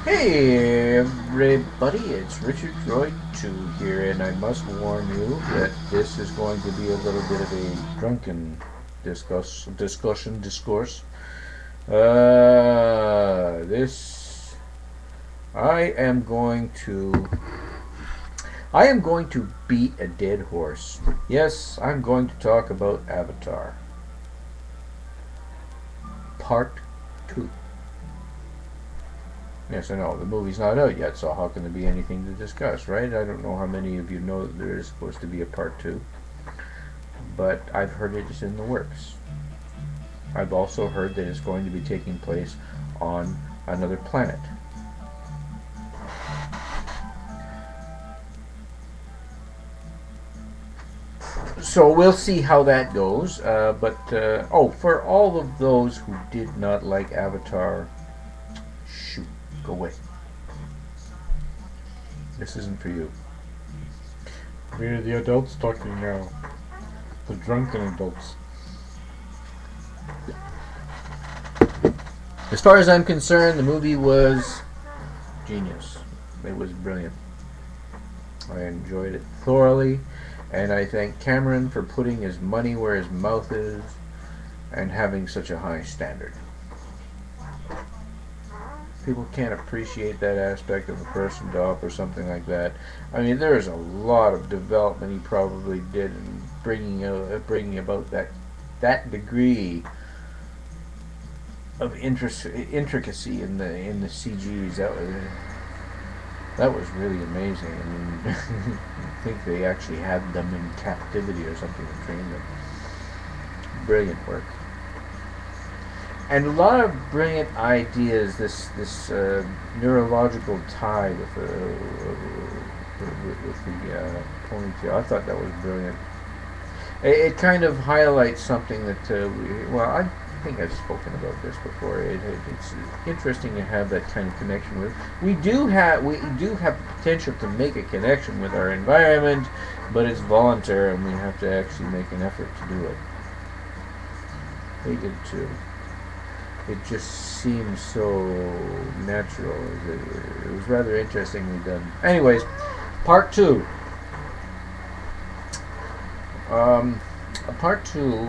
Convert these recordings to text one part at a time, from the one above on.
Hey everybody, it's Richard Droid 2 here, and I must warn you that this is going to be a little bit of a drunken discourse. This I am going to I am going to beat a dead horse. Yes, I'm going to talk about Avatar Part 2. Yes, I know. The movie's not out yet, so how can there be anything to discuss, right? I don't know how many of you know that there is supposed to be a part two, but I've heard it is in the works. I've also heard that it's going to be taking place on another planet. So we'll see how that goes. For all of those who did not like Avatar, shoot, go away. This isn't for you. We're the adults talking now. The drunken adults. As far as I'm concerned, the movie was genius. It was brilliant. I enjoyed it thoroughly, and I thank Cameron for putting his money where his mouth is and having such a high standard. People can't appreciate that aspect of a person to offer something like that. I mean, there's a lot of development he probably did in bringing about that degree of intricacy in the CGs. That was really amazing. I mean, I think they actually had them in captivity or something to train them. Brilliant work. And a lot of brilliant ideas. This neurological tie with the ponytail. I thought that was brilliant. It kind of highlights something that I think I've spoken about this before. It's interesting to have that kind of connection with. We do have the potential to make a connection with our environment, but it's voluntary, and we have to actually make an effort to do it. They did too. It just seems so natural. It was rather interestingly done. Anyways, part two. Part two,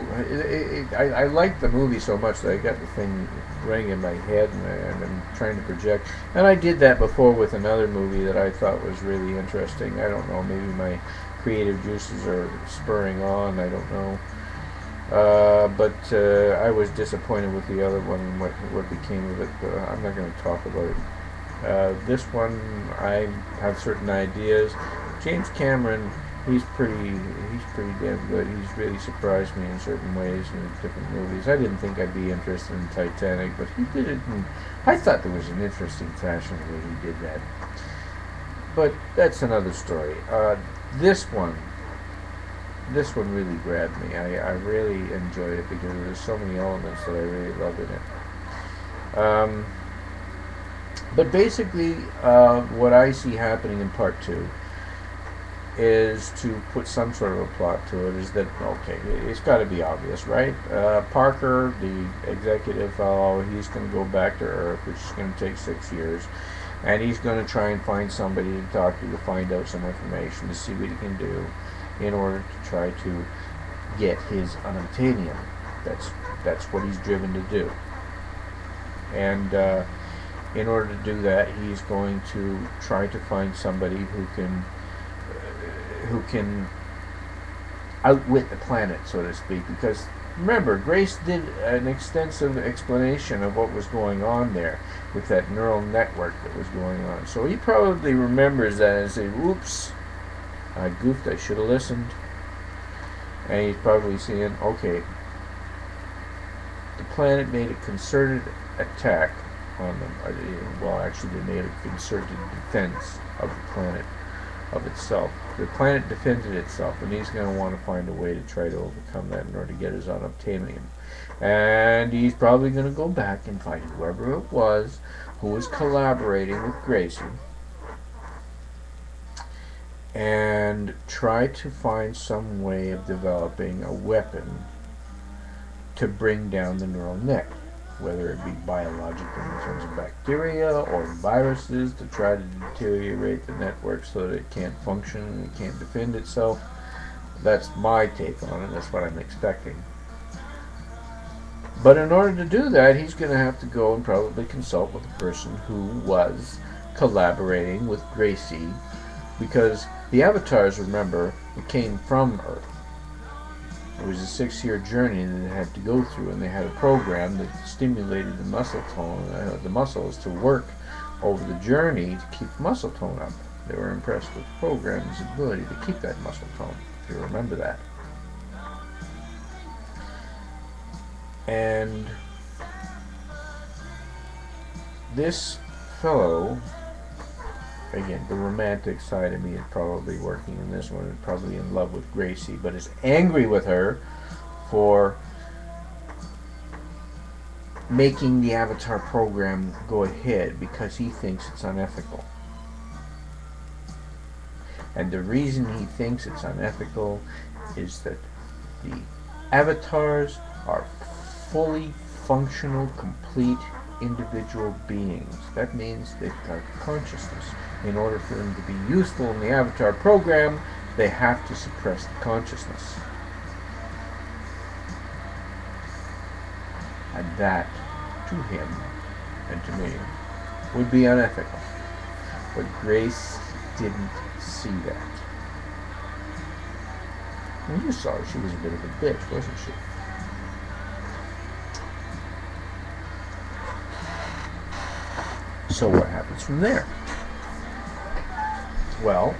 I liked the movie so much that I got the thing running in my head, and I'm trying to project. And I did that before with another movie that I thought was really interesting. I don't know, maybe my creative juices are spurring on. I don't know. But I was disappointed with the other one and what became of it. I'm not going to talk about it. This one, I have certain ideas. James Cameron, he's pretty damn good. He's really surprised me in certain ways in different movies. I didn't think I'd be interested in Titanic, but he did it, and I thought there was an interesting fashion the way he did that. But that's another story. This one really grabbed me. I really enjoyed it because there's so many elements that I really love in it. But basically, what I see happening in part two is to put some sort of a plot to it. Is that okay? It's got to be obvious, right? Parker, the executive fellow, he's going to go back to Earth, which is going to take 6 years, and he's going to try and find somebody to talk to find out some information to see what he can do in order to try to get his unobtainium. That's what he's driven to do. And in order to do that, he's going to try to find somebody who can outwit the planet, so to speak. Because remember, Grace did an extensive explanation of what was going on there with that neural network that was going on. So he probably remembers that and say, "Oops, I goofed, I should have listened." And he's probably saying, okay, the planet made a concerted attack on them. Well, actually, they made a concerted defense of the planet, of itself. The planet defended itself, and he's going to want to find a way to try to overcome that in order to get his unobtainium. And he's probably going to go back and find whoever it was who was collaborating with Gracie, and try to find some way of developing a weapon to bring down the neural net. whether it be biological in terms of bacteria or viruses to try to deteriorate the network so that it can't function and it can't defend itself. That's my take on it. That's what I'm expecting. But in order to do that, he's going to have to go and probably consult with a person who was collaborating with Gracie, because the avatars, remember, it came from Earth. It was a 6-year journey that they had to go through, and they had a program that stimulated the muscle tone, the muscles to work over the journey to keep muscle tone up. They were impressed with the program's ability to keep that muscle tone, if you remember that. And this fellow, again, the romantic side of me is probably working in this one, and probably in love with Gracie, but is angry with her for making the Avatar program go ahead because he thinks it's unethical. And the reason he thinks it's unethical is that the avatars are fully functional, complete individual beings. That means they've got consciousness. In order for them to be useful in the Avatar program, they have to suppress the consciousness. And that, to him and to me, would be unethical. But Grace didn't see that. And you saw her. She was a bit of a bitch, wasn't she? So what happens from there? Well,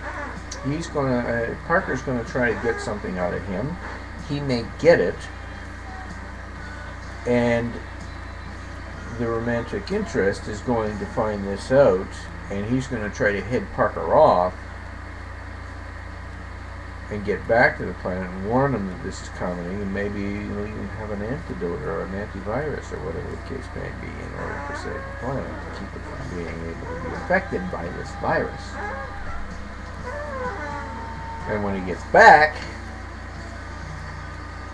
Parker's gonna try to get something out of him. He may get it, and the romantic interest is going to find this out, and he's going to try to head Parker off and get back to the planet and warn him that this is coming, and maybe even have an antidote or an antivirus or whatever the case may be in order to save the planet, to keep it from being able to be affected by this virus. And when he gets back,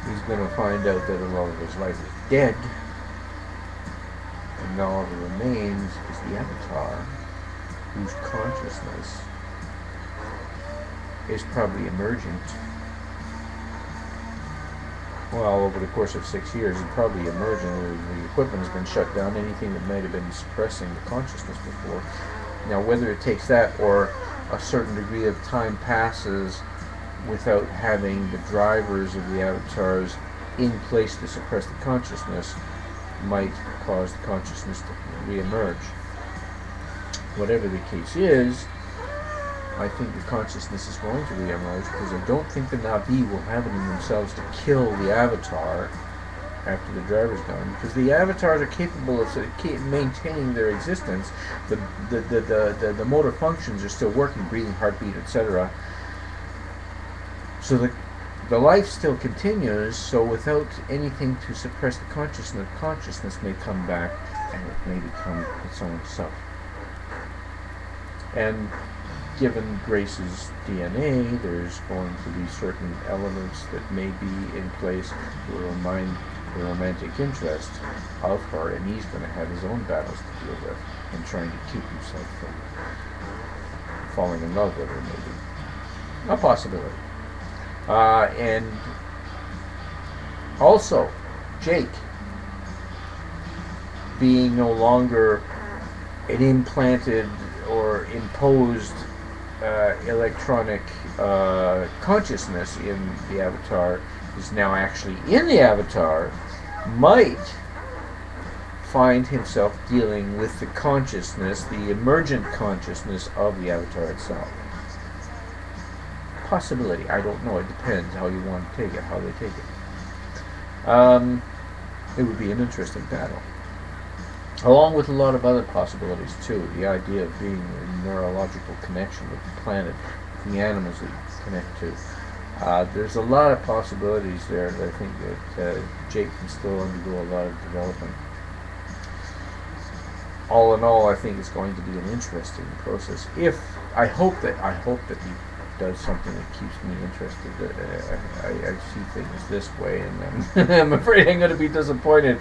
he's going to find out that a lot of his life is dead, and all that remains is the Avatar, whose consciousness is probably emergent. Well, over the course of 6 years, it's probably emergent. The equipment has been shut down. Anything that might have been suppressing the consciousness before. Now, whether it takes that or a certain degree of time passes without having the drivers of the avatars in place to suppress the consciousness, might cause the consciousness to re-emerge. Whatever the case is, I think the consciousness is going to re-emerge, because I don't think the Na'vi will have it in themselves to kill the Avatar after the driver's gone, because the Avatars are capable of maintaining their existence. The motor functions are still working, breathing, heartbeat, etc. So the life still continues, so without anything to suppress the consciousness may come back, and it may become its own self. And given Grace's DNA, there's going to be certain elements that may be in place to remind the romantic interest of her, and he's going to have his own battles to deal with in trying to keep himself from falling in love with her, maybe. A possibility. And also, Jake, being no longer an implanted or imposed electronic consciousness in the Avatar, is now actually in the Avatar, might find himself dealing with the consciousness, the emergent consciousness of the Avatar itself. Possibility, I don't know, it depends how you want to take it, how they take it. It would be an interesting battle. Along with a lot of other possibilities too. The idea of being in neurological connection with the planet, the animals that you connect to. There's a lot of possibilities there that I think that Jake can still undergo a lot of development. All in all, I think it's going to be an interesting process. I hope that he does something that keeps me interested. I see things this way, and I'm afraid I'm going to be disappointed.